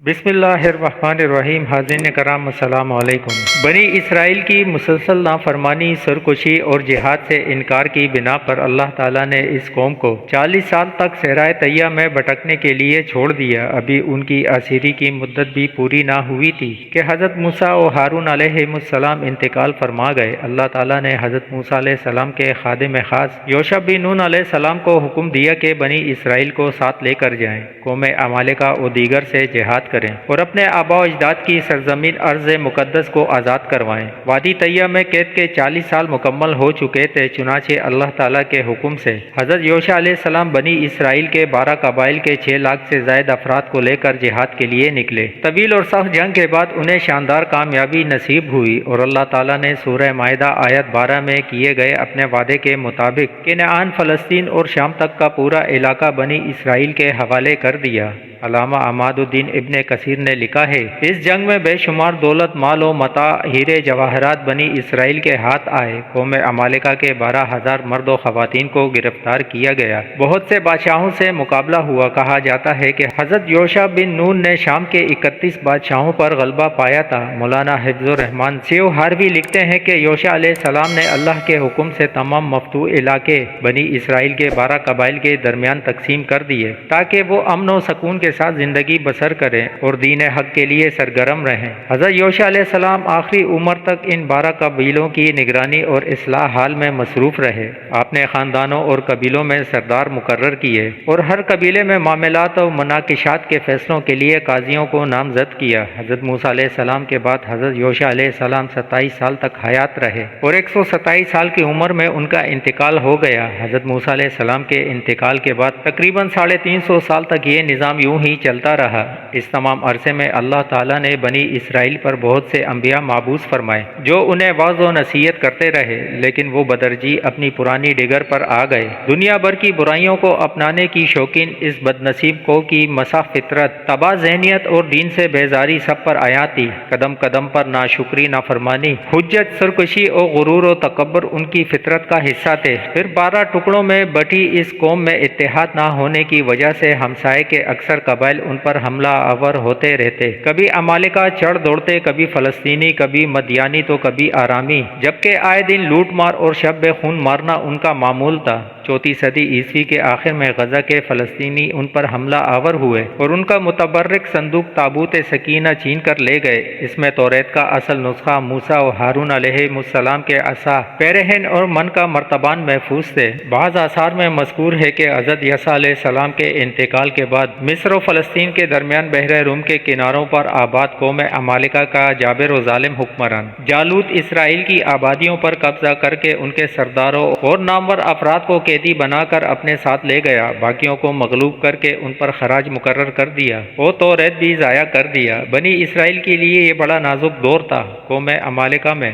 بسم اللہ الرحمن الرحیم۔ حاضرین کرام السلام علیکم۔ بنی اسرائیل کی مسلسل نافرمانی، سرکشی اور جہاد سے انکار کی بنا پر اللہ تعالیٰ نے اس قوم کو 40 سال تک صحرائے طیہ میں بھٹکنے کے لیے چھوڑ دیا۔ ابھی ان کی اسیری کی مدت بھی پوری نہ ہوئی تھی کہ حضرت موسیٰ و ہارون علیہ السلام انتقال فرما گئے۔ اللہ تعالیٰ نے حضرت موسیٰ علیہ السلام کے خادم خاص یوشع بن نون علیہ السلام کو حکم دیا کہ بنی اسرائیل کو ساتھ لے کر جائیں، قوم عمالقہ و دیگر سے جہاد کریں اور اپنے آباء و اجداد کی سرزمین ارض مقدس کو آزاد کروائیں۔ وادی طیہ میں قید کے 40 سال مکمل ہو چکے تھے، چنانچہ اللہ تعالیٰ کے حکم سے حضرت یوشع علیہ السلام بنی اسرائیل کے 12 قبائل کے 6 لاکھ سے زائد افراد کو لے کر جہاد کے لیے نکلے۔ طویل اور سخت جنگ کے بعد انہیں شاندار کامیابی نصیب ہوئی اور اللہ تعالیٰ نے سورہ مائدہ آیت 12 میں کیے گئے اپنے وعدے کے مطابق کنعان، فلسطین اور شام تک کا پورا علاقہ بنی اسرائیل کے حوالے کر دیا۔ علامہ عماد الدین ابن کثیر نے لکھا ہے، اس جنگ میں بے شمار دولت، مال و متاع، ہیرے جواہرات بنی اسرائیل کے ہاتھ آئے۔ قوم عمالقہ کے 12,000 مرد و خواتین کو گرفتار کیا گیا۔ بہت سے بادشاہوں سے مقابلہ ہوا۔ کہا جاتا ہے کہ حضرت یوشع بن نون نے شام کے 31 بادشاہوں پر غلبہ پایا تھا۔ مولانا حفظ الرحمان سیو ہاروی لکھتے ہیں کہ یوشع علیہ السلام نے اللہ کے حکم سے تمام مفتوح علاقے بنی اسرائیل کے 12 قبائل کے درمیان تقسیم کر دیے تاکہ وہ امن و سکون کے ساتھ زندگی بسر کریں اور دین حق کے لیے سرگرم رہیں۔ حضرت یوشع علیہ السلام آخری عمر تک ان 12 قبیلوں کی نگرانی اور اصلاح حال میں مصروف رہے۔ آپ نے خاندانوں اور قبیلوں میں سردار مقرر کیے اور ہر قبیلے میں معاملات و مناقشات کے فیصلوں کے لیے قاضیوں کو نامزد کیا۔ حضرت موسیٰ علیہ السلام کے بعد حضرت یوشع علیہ السلام 27 سال تک حیات رہے اور 127 سال کی عمر میں ان کا انتقال ہو گیا۔ حضرت موسیٰ علیہ السلام کے انتقال کے بعد تقریباً 350 سال تک یہ نظام یوں ہی چلتا رہا۔ اس تمام عرصے میں اللہ تعالیٰ نے بنی اسرائیل پر بہت سے انبیاء مابعوث فرمائے جو انہیں وعظ و نصیحت کرتے رہے، لیکن وہ بدرجی اپنی پرانی ڈگر پر آ گئے۔ دنیا بھر کی برائیوں کو اپنانے کی شوقین اس بد نصیب کو کی مسا فطرت، تباہ ذہنیت اور دین سے بیزاری سب پر آیا تھی۔ قدم قدم پر ناشکری، نافرمانی، حجت، سرکشی اور غرور و تکبر ان کی فطرت کا حصہ تھے۔ پھر 12 ٹکڑوں میں بٹی اس قوم میں اتحاد نہ ہونے کی وجہ سے ہمسائے کے اکثر قبائل ان پر حملہ آور ہوتے رہتے۔ کبھی عمالقہ چڑھ دوڑتے، کبھی فلسطینی، کبھی مدیانی تو کبھی آرامی، جبکہ آئے دن لوٹ مار اور شب بے خون مارنا ان کا معمول تھا۔ 4 صدی عیسوی کے آخر میں غزہ کے فلسطینی ان پر حملہ آور ہوئے اور ان کا متبرک صندوق تابوت سکینہ چھین کر لے گئے۔ اس میں توریت کا اصل نسخہ موسیٰ و ہارون علیہ السلام کے عصا، پیرہن اور من کا مرتبان محفوظ تھے۔ بعض آثار میں مذکور ہے کہ حضرت عیسیٰ علیہ السلام کے انتقال کے بعد مصر و فلسطین کے درمیان بحر روم کے کناروں پر آباد قوم عمالقہ کا جابر و ظالم حکمران جالوت اسرائیل کی آبادیوں پر قبضہ کر کے ان کے سرداروں اور نامور افراد کو قیدی بنا کر اپنے ساتھ لے گیا۔ باقیوں کو مغلوب کر کے ان پر خراج مقرر کر دیا اور توریت بھی ضائع کر دیا۔ بنی اسرائیل کے لیے یہ بڑا نازک دور تھا۔ قوم عمالقہ میں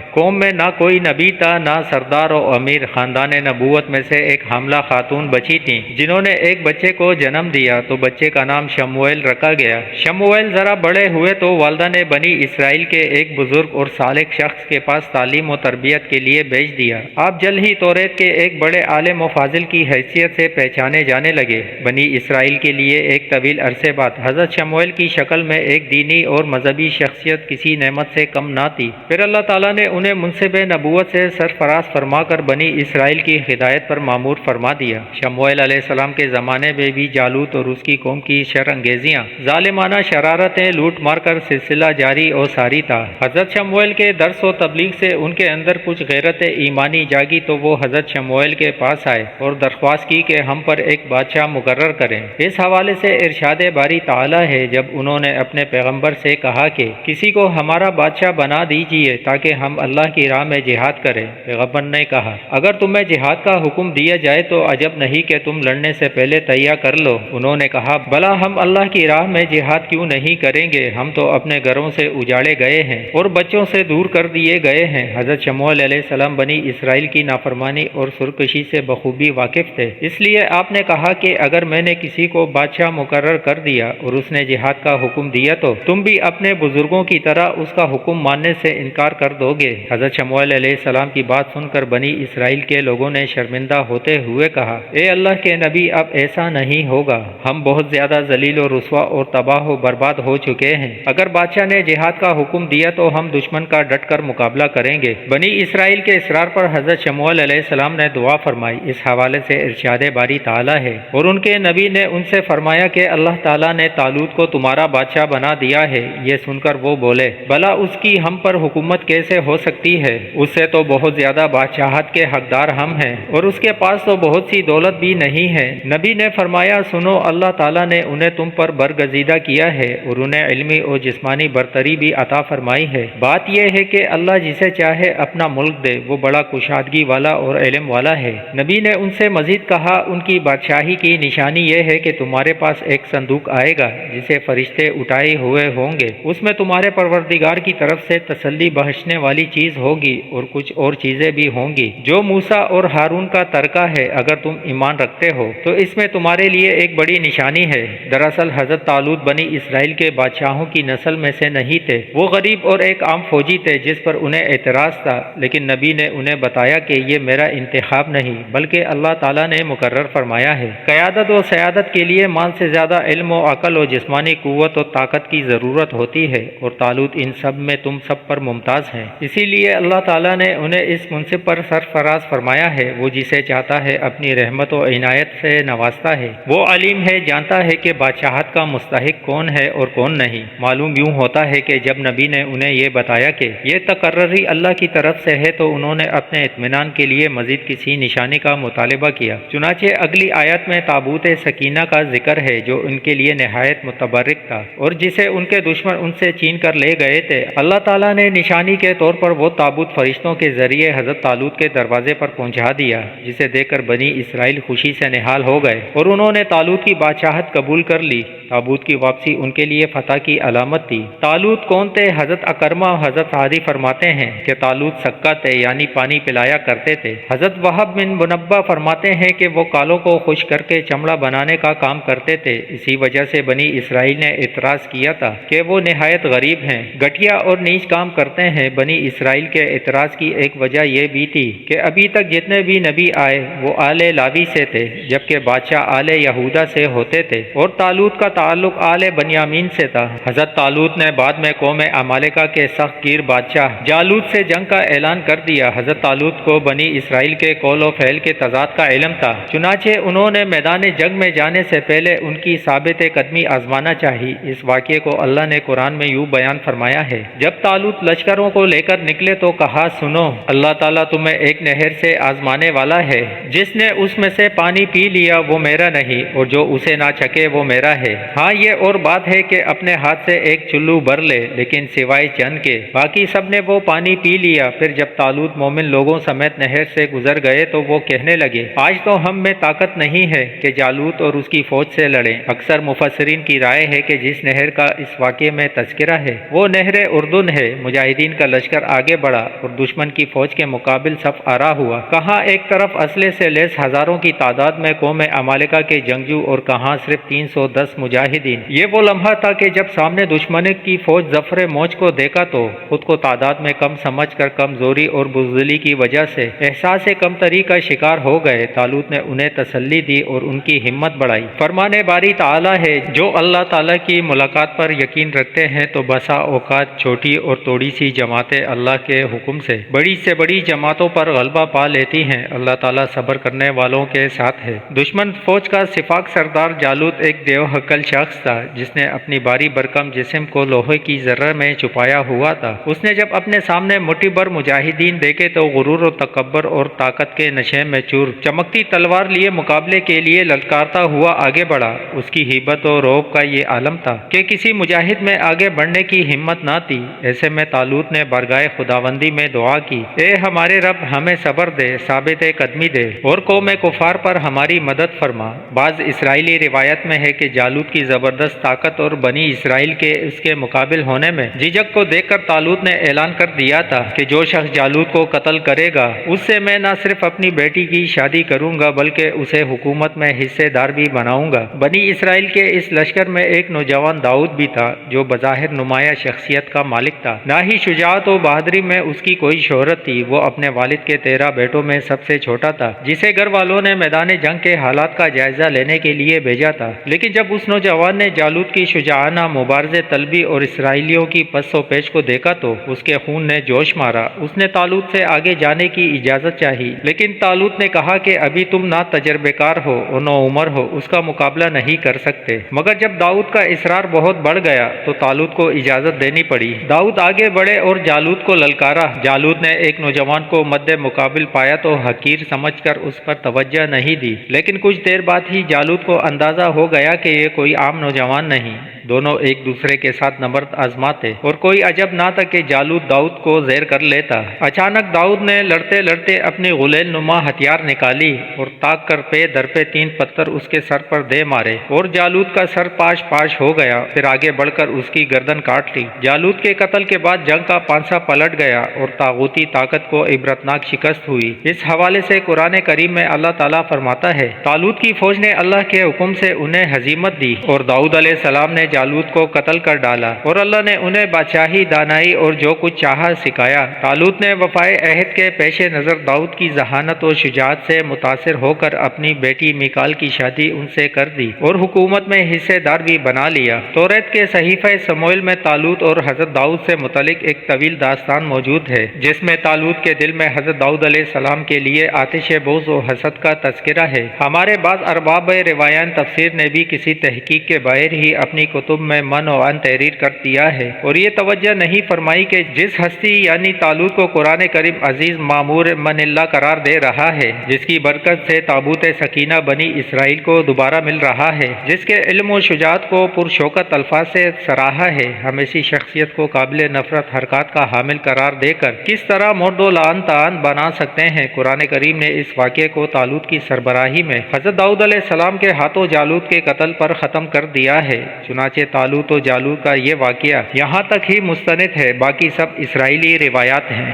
نہ کوئی نبی تھا، نہ سردار و امیر۔ خاندان نبوت میں سے ایک حاملہ خاتون بچی تھیں جنہوں نے ایک بچے کو جنم دیا تو بچے کا نام شموئیل رکھا گیا۔ شموئیل ذرا بڑے ہوئے تو والدہ نے بنی اسرائیل کے ایک بزرگ اور صالح شخص کے پاس تعلیم و تربیت کے لیے بھیج دیا۔ آپ جلد ہی توریت کے ایک بڑے عالم و فاضل کی حیثیت سے پہچانے جانے لگے۔ بنی اسرائیل کے لیے ایک طویل عرصے بعد حضرت شموئیل کی شکل میں ایک دینی اور مذہبی شخصیت کسی نعمت سے کم نہ تھی۔ پھر اللہ تعالیٰ نے انہیں منصب نبوت سے سرفراز فرما کر بنی اسرائیل کی ہدایت پر مامور فرما دیا۔ شموئیل علیہ السلام کے زمانے میں بھی جالوت اور اس کی قوم کی شر انگیزیاں، ظالمانہ شرارتیں، لوٹ مار کر سلسلہ جاری اور ساری تھا۔ حضرت شموئیل کے درس و تبلیغ سے ان کے اندر کچھ غیرت ایمانی جاگی تو وہ حضرت شموئیل کے پاس آئے اور درخواست کی کہ ہم پر ایک بادشاہ مقرر کریں۔ اس حوالے سے ارشاد باری تعالیٰ ہے، جب انہوں نے اپنے پیغمبر سے کہا کہ کسی کو ہمارا بادشاہ بنا دیجیے تاکہ ہم اللہ کی راہ میں جہاد کریں۔ پیغمبر نے کہا، اگر تمہیں جہاد کا حکم دیا جائے تو عجب نہیں کہ تم لڑنے سے پہلے تیار کر لو۔ انہوں نے کہا، بھلا ہم اللہ کی راہ میں جہاد کیوں نہیں کریں گے؟ ہم تو اپنے گھروں سے اجاڑے گئے ہیں اور بچوں سے دور کر دیے گئے ہیں۔ حضرت شموئیل علیہ السلام بنی اسرائیل کی نافرمانی اور سرکشی سے بخوبی واقف تھے، اس لیے آپ نے کہا کہ اگر میں نے کسی کو بادشاہ مقرر کر دیا اور اس نے جہاد کا حکم دیا تو تم بھی اپنے بزرگوں کی طرح اس کا حکم ماننے سے انکار کر دو گے۔ حضرت شموئیل علیہ السلام کی بات سن کر بنی اسرائیل کے لوگوں نے شرمندہ ہوتے ہوئے کہا، اے اللہ کے نبی، اب ایسا نہیں ہوگا، ہم بہت زیادہ ذلیل و رسوا اور تباہ و برباد ہو چکے ہیں۔ اگر بادشاہ نے جہاد کا حکم دیا تو ہم دشمن کا ڈٹ کر مقابلہ کریں گے۔ بنی اسرائیل کے اصرار پر حضرت شموئیل علیہ السلام نے دعا فرمائی۔ اس حوالے سے ارشاد باری تعالیٰ ہے، اور ان کے نبی نے ان سے فرمایا کہ اللہ تعالیٰ نے طالوت کو تمہارا بادشاہ بنا دیا ہے۔ یہ سن کر وہ بولے، بھلا اس کی ہم پر حکومت کیسے ہو سکتی ہے؟ اس سے تو بہت زیادہ بادشاہت کے حقدار ہم ہیں، اور اس کے پاس تو بہت سی دولت بھی نہیں ہے۔ نبی نے فرمایا، سنو، اللہ تعالیٰ نے انہیں تم پر برگزیدہ کیا ہے اور انہیں علمی اور جسمانی برتری بھی عطا فرمائی ہے۔ بات یہ ہے کہ اللہ جسے چاہے اپنا ملک دے، وہ بڑا کشادگی والا اور علم والا ہے۔ نبی نے ان سے مزید کہا، ان کی بادشاہی کی نشانی یہ ہے کہ تمہارے پاس ایک صندوق آئے گا جسے فرشتے اٹھائے ہوئے ہوں گے۔ اس میں تمہارے پروردگار کی طرف سے تسلی بخشنے والی چیز ہوگی اور کچھ اور چیزیں بھی ہوں گی جو موسیٰ اور ہارون کا ترکہ ہے۔ اگر تم ایمان رکھتے ہو تو اس میں تمہارے لیے ایک بڑی نشانی ہے۔ دراصل حضرت طالوت بنی اسرائیل کے بادشاہوں کی نسل میں سے نہیں تھے، وہ غریب اور ایک عام فوجی تھے جس پر انہیں اعتراض تھا، لیکن نبی نے انہیں بتایا کہ یہ میرا انتخاب نہیں بلکہ اللہ تعالیٰ نے مقرر فرمایا ہے۔ قیادت و سیادت کے لیے مال سے زیادہ علم و عقل و جسمانی قوت و طاقت کی ضرورت ہوتی ہے، اور طالوت ان سب میں تم سب پر ممتاز ہیں۔ اسی لیے اللہ تعالیٰ نے انہیں اس منصب پر سرفراز فرمایا ہے۔ وہ جسے چاہتا ہے اپنی رحمت و عنایت سے نوازتا ہے۔ وہ علیم ہے، جانتا ہے کہ بادشاہت کا مستحق کون ہے اور کون نہیں۔ معلوم یوں ہوتا ہے کہ جب نبی نے انہیں یہ بتایا کہ یہ تقرری اللہ کی طرف سے ہے تو انہوں نے اپنے اطمینان کے لیے مزید کسی نشانی کا مطالبہ کیا۔ چنانچہ اگلی آیت میں تابوت سکینہ کا ذکر ہے جو ان کے لیے نہایت متبرک تھا اور جسے ان کے دشمن ان سے چھین کر لے گئے تھے۔ اللہ تعالیٰ نے نشانی کے طور پر وہ تابوت فرشتوں کے ذریعے حضرت طالوت کے دروازے پر پہنچا دیا، جسے دیکھ کر بنی اسرائیل خوشی سے نہال ہو گئے اور انہوں نے طالوت کی بادشاہت قبول کر لی۔ تابوت کی واپسی ان کے لیے فتح کی علامت تھی۔ طالوت کون تھے؟ حضرت اکرمہ و حضرت سعدی فرماتے ہیں کہ طالوت سکا تھے، یعنی پانی پلایا کرتے تھے۔ حضرت وہب بن منبہ فرماتے ہیں کہ وہ کالوں کو خشک کر کے چمڑا بنانے کا کام کرتے تھے۔ اسی وجہ سے بنی اسرائیل نے اعتراض کیا تھا کہ وہ نہایت غریب ہیں، گھٹیا اور نیچ کام کرتے ہیں۔ بنی اسرائیل کے اعتراض کی ایک وجہ یہ بھی تھی کہ ابھی تک جتنے بھی نبی آئے وہ آل لاوی سے تھے، جبکہ بادشاہ آل یہودا سے ہوتے تھے، اور طالوت کا تعلق آل بنیامین سے تھا۔ حضرت طالوت نے بعد میں قوم عمالقہ کے سخت گیر بادشاہ جالوت سے جنگ کا اعلان کر دیا۔ حضرت طالوت کو بنی اسرائیل کے قول و فعل کے تضاد کا علم تھا، چنانچہ انہوں نے میدان جنگ میں جانے سے پہلے ان کی ثابت قدمی آزمانا چاہی۔ اس واقعے کو اللہ نے قرآن میں یوں بیان فرمایا ہے، جب طالوت لشکروں کو لے کر نکلے تو کہا، سنو، اللہ تعالیٰ تمہیں ایک نہر سے آزمانے والا ہے، جس نے اس میں سے پانی پی لیا وہ میرا نہیں، اور جو اسے نہ چکے وہ میرا ہے۔ ہاں یہ اور بات ہے کہ اپنے ہاتھ سے ایک چلو بھر لے، لیکن سوائے چند کے باقی سب نے وہ پانی پی لیا۔ پھر جب طالوت مومن لوگوں سمیت نہر سے گزر گئے تو وہ کہنے لگے، آج تو ہم میں طاقت نہیں ہے کہ جالوت اور اس کی فوج سے لڑیں۔ اکثر مفسرین کی رائے ہے کہ جس نہر کا اس واقعے میں تذکرہ ہے وہ نہر اردن ہے۔ مجاہدین کا لشکر آگے بڑھا اور دشمن کی فوج کے مقابل صف آرا ہوا۔ کہاں ایک طرف اسلحے سے لیس ہزاروں کی تعداد میں قوم عمالقہ کے جنگجو اور کہاں صرف 310 مجاہدین۔ یہ وہ لمحہ تھا کہ جب سامنے دشمن کی فوج ظفر موج کو دیکھا تو خود کو تعداد میں کم سمجھ کر کمزوری اور بزدلی کی وجہ سے احساس کمتری کا شکار ہو گئے۔ طالوت نے انہیں تسلی دی اور ان کی ہمت بڑھائی۔ فرمانے باری تعالیٰ ہے، جو اللہ تعالیٰ کی ملاقات پر یقین رکھتے ہیں تو بسا اوقات چھوٹی اور توڑی سی جماعتیں اللہ کے حکم سے بڑی بڑی جماعتوں پر غلبہ پا لیتی ہیں۔ اللہ تعالیٰ صبر کرنے والوں کے ساتھ ہے۔ دشمن فوج کا سفاک سردار جالوت ایک دیو حقل شخص تھا جس نے اپنی باری برکم جسم کو لوہے کی ذرہ میں چھپایا ہوا تھا۔ اس نے جب اپنے سامنے مٹھی بھر مجاہدین دیکھے تو غرور و تکبر اور طاقت کے نشے میں چور چمکتی تلوار لیے مقابلے کے لیے للکارتا ہوا آگے بڑھا۔ اس کی ہیبت و رعب کا یہ عالم تھا کہ کسی مجاہد میں آگے بڑھنے کی ہمت نہ تھی۔ ایسے میں طالوت نے بارگاہ خداوندی میں دعا کی، اے ہمارے رب، ہمیں صبر دے، ثابت قدمی دے اور قوم کفار پر ہماری مدد فرما۔ بعض اسرائیلی روایت میں ہے کہ جالوت کی زبردست طاقت اور بنی اسرائیل کے اس کے مقابل ہونے میں جھجک کو دیکھ کر طالوت نے اعلان کر دیا تھا کہ جو شخص جالوت کو قتل کرے گا اس سے میں نہ صرف اپنی بیٹی کی شادی کروں گا بلکہ اسے حکومت میں حصے دار بھی بناؤں گا۔ بنی اسرائیل کے اس لشکر میں ایک نوجوان داؤد بھی تھا جو بظاہر نمایاں شخصیت کا مالک تھا، نہ ہی شجاعت و بہادری میں اس کی کوئی شہرت تھی۔ وہ اپنے والد کے 13 بیٹوں میں سب سے چھوٹا تھا جسے گھر والوں نے میدان جنگ کے حالات کا جائزہ لینے کے لیے بھیجا تھا، لیکن لیکن جب اس نوجوان نے جالوت کی شجاعانہ مبارزہ طلبی اور اسرائیلیوں کی پس و پیش کو دیکھا تو اس کے خون نے جوش مارا۔ اس نے طالوت سے آگے جانے کی اجازت چاہی، لیکن طالوت نے کہا کہ ابھی تم نہ تجربے کار ہو اور نو عمر ہو، اس کا مقابلہ نہیں کر سکتے۔ مگر جب داؤد کا اصرار بہت بڑھ گیا تو طالوت کو اجازت دینی پڑی۔ داؤد آگے بڑھے اور جالوت کو للکارا۔ جالوت نے ایک نوجوان کو مد مقابل پایا تو حقیر سمجھ کر اس پر توجہ نہیں دی، لیکن کچھ دیر بعد ہی جالوت کو اندازہ ہو گیا کہ یہ کوئی عام نوجوان نہیں، دونوں ایک دوسرے کے ساتھ نبرد آزماتے، اور کوئی عجب نہ تھا کہ جالوت داؤد کو زیر کر لیتا۔ اچانک داؤد نے لڑتے لڑتے اپنی غلیل نما ہتھیار نکالی اور تاک کر پے در پہ 3 پتھر اس کے سر پر دے مارے اور جالوت کا سر پاش پاش ہو گیا، پھر آگے بڑھ کر اس کی گردن کاٹ لی۔ جالوت کے قتل کے بعد جنگ کا پانسا پلٹ گیا اور طاغوتی طاقت کو عبرتناک شکست ہوئی۔ اس حوالے سے قرآن کریم میں اللہ تعالیٰ فرماتا ہے، طالوت کی فوج نے اللہ کے حکم سے انہیں ہزیمت دی اور داؤد علیہ السلام نے جالوت کو قتل کر ڈالا، اور اللہ نے انہیں بادشاہی، دانائی اور جو کچھ چاہا سکھایا۔ طالوت نے وفائے عہد کے پیش نظر داؤد کی ذہانت و شجاعت سے متاثر ہو کر اپنی بیٹی میکال کی شادی ان سے کر دی اور حکومت میں حصے دار بھی بنا لیا۔ توریت کے صحیفہ سموئیل میں طالوت اور حضرت داؤد سے متعلق ایک طویل داستان موجود ہے، جس میں طالوت کے دل میں حضرت داؤد علیہ السلام کے لیے آتش بغض و حسد کا تذکرہ ہے۔ ہمارے بعض ارباب روایان تفسیر نے بھی کسی تحقیق کے بغیر ہی اپنی کتب میں من و عن تحریر کر دیا ہے اور یہ توجہ نہیں فرمائی کہ جس ہستی یعنی طالوت کو قرآن کریم عزیز مامور من اللہ قرار دے رہا ہے، جس کی برکت سے تابوت سکینہ بنی اسرائیل کو دوبارہ مل رہا ہے، جس کے علم و شجاعت کو پرشوکت الفاظ سے سراہا ہے، ہم ایسی شخصیت کو قابل نفرت حرکات کا حامل قرار دے کر کس طرح مرد و لعن طعن بنا سکتے ہیں۔ قرآن کریم نے اس واقعے کو طالوت کی سربراہی میں حضرت داؤد علیہ السلام کے ہاتھوں جالوت کے قتل پر ختم کر دیا ہے۔ چنانچہ طالوت و جالوت کا یہ واقعہ یہاں تک ہی مستند ہے، باقی سب اسرائیلی روایات ہیں۔